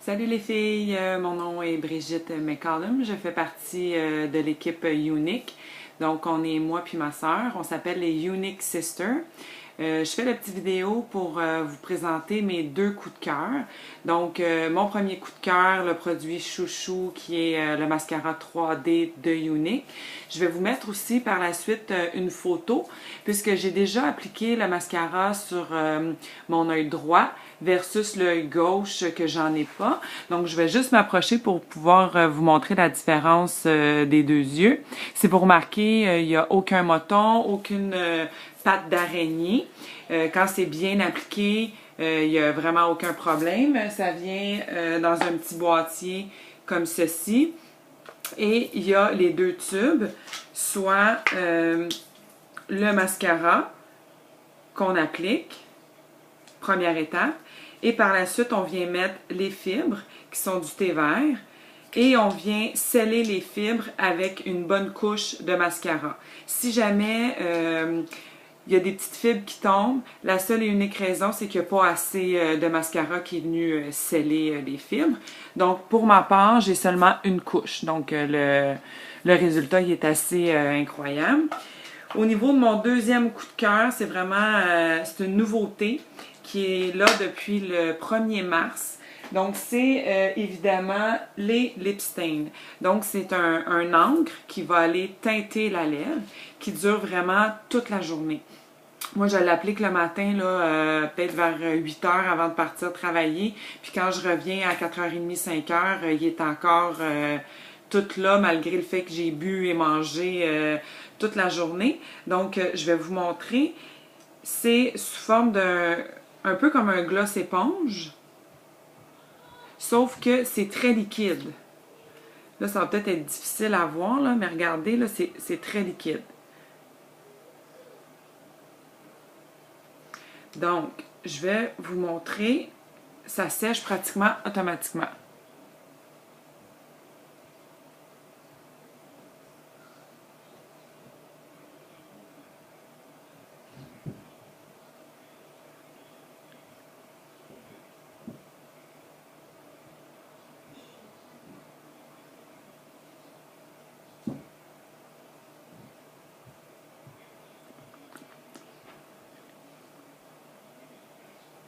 Salut les filles, mon nom est Brigitte McCallum, je fais partie de l'équipe Unique. Donc on est moi puis ma sœur, on s'appelle les Unique Sisters. Je fais la petite vidéo pour vous présenter mes deux coups de cœur. Donc mon premier coup de cœur, le produit chouchou qui est le mascara 3D de Unique. Je vais vous mettre aussi par la suite une photo puisque j'ai déjà appliqué le mascara sur mon œil droit versus l'œil gauche que j'en ai pas. Donc, je vais juste m'approcher pour pouvoir vous montrer la différence des deux yeux. C'est pour remarquer, il n'y a aucun moton, aucune patte d'araignée. Quand c'est bien appliqué, il n'y a vraiment aucun problème. Ça vient dans un petit boîtier comme ceci. Et il y a les deux tubes, soit le mascara qu'on applique, première étape, et par la suite, on vient mettre les fibres qui sont du thé vert et on vient sceller les fibres avec une bonne couche de mascara. Si jamais il y a des petites fibres qui tombent, la seule et unique raison, c'est qu'il n'y a pas assez de mascara qui est venu sceller les fibres. Donc, pour ma part, j'ai seulement une couche. Donc, le résultat il est assez incroyable. Au niveau de mon deuxième coup de cœur, c'est vraiment c'est une nouveauté qui est là depuis le 1er mars. Donc, c'est évidemment les lip stains. Donc, c'est un encre qui va aller teinter la lèvre, qui dure vraiment toute la journée. Moi, je l'applique le matin, là, peut-être vers 8 heures avant de partir travailler. Puis quand je reviens à 4h30, 5h, il est encore tout là, malgré le fait que j'ai bu et mangé toute la journée. Donc, je vais vous montrer. C'est sous forme un peu comme un gloss éponge, sauf que c'est très liquide. Là, ça va peut-être être difficile à voir, là, mais regardez, là, c'est très liquide. Donc, je vais vous montrer, ça sèche pratiquement automatiquement.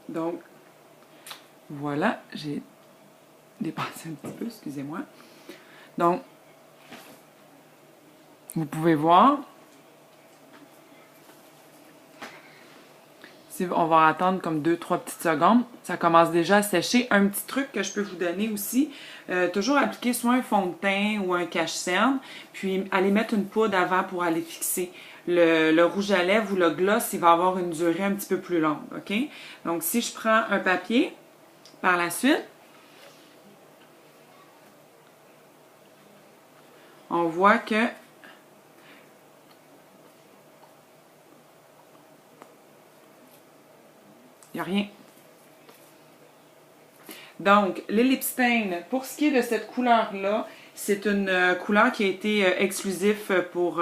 Donc, voilà, j'ai dépassé un petit peu, excusez-moi. Donc, vous pouvez voir. On va attendre comme 2-3 petites secondes. Ça commence déjà à sécher. Un petit truc que je peux vous donner aussi, toujours appliquer soit un fond de teint ou un cache-cerne, puis aller mettre une poudre avant pour aller fixer. Le rouge à lèvres ou le gloss, il va avoir une durée un petit peu plus longue, OK? Donc, si je prends un papier, par la suite, on voit que il n'y a rien. Donc, les lip stains, pour ce qui est de cette couleur-là, c'est une couleur qui a été exclusive pour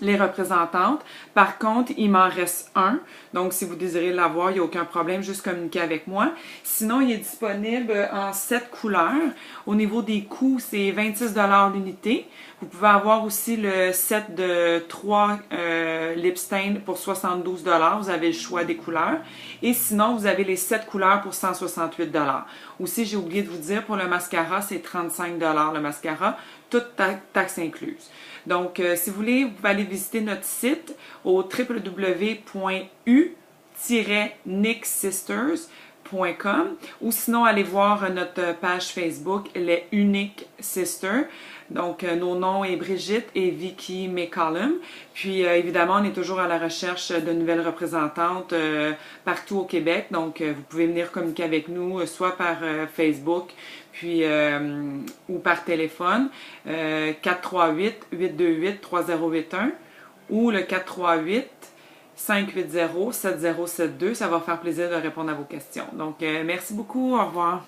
les représentantes. Par contre, il m'en reste un. Donc, si vous désirez l'avoir, il n'y a aucun problème, juste communiquer avec moi. Sinon, il est disponible en 7 couleurs. Au niveau des coûts, c'est 26 $ l'unité. Vous pouvez avoir aussi le set de 3 lip stains pour 72 $. Vous avez le choix des couleurs. Et sinon, vous avez les 7 couleurs pour 168 $. Aussi, j'ai oublié de vous dire, pour le mascara, c'est 35 $ le mascara, toute taxe incluse. Donc, si vous voulez, vous pouvez aller visiter notre site au www.u-nicksisters.com ou sinon, allez voir notre page Facebook, les Unique Sisters. Donc, nos noms est Brigitte et Vicky McCallum. Puis, évidemment, on est toujours à la recherche de nouvelles représentantes partout au Québec. Donc, vous pouvez venir communiquer avec nous, soit par Facebook, puis ou par téléphone, 438-828-3081 ou le 438-580-7072. Ça va faire plaisir de répondre à vos questions. Donc, merci beaucoup. Au revoir.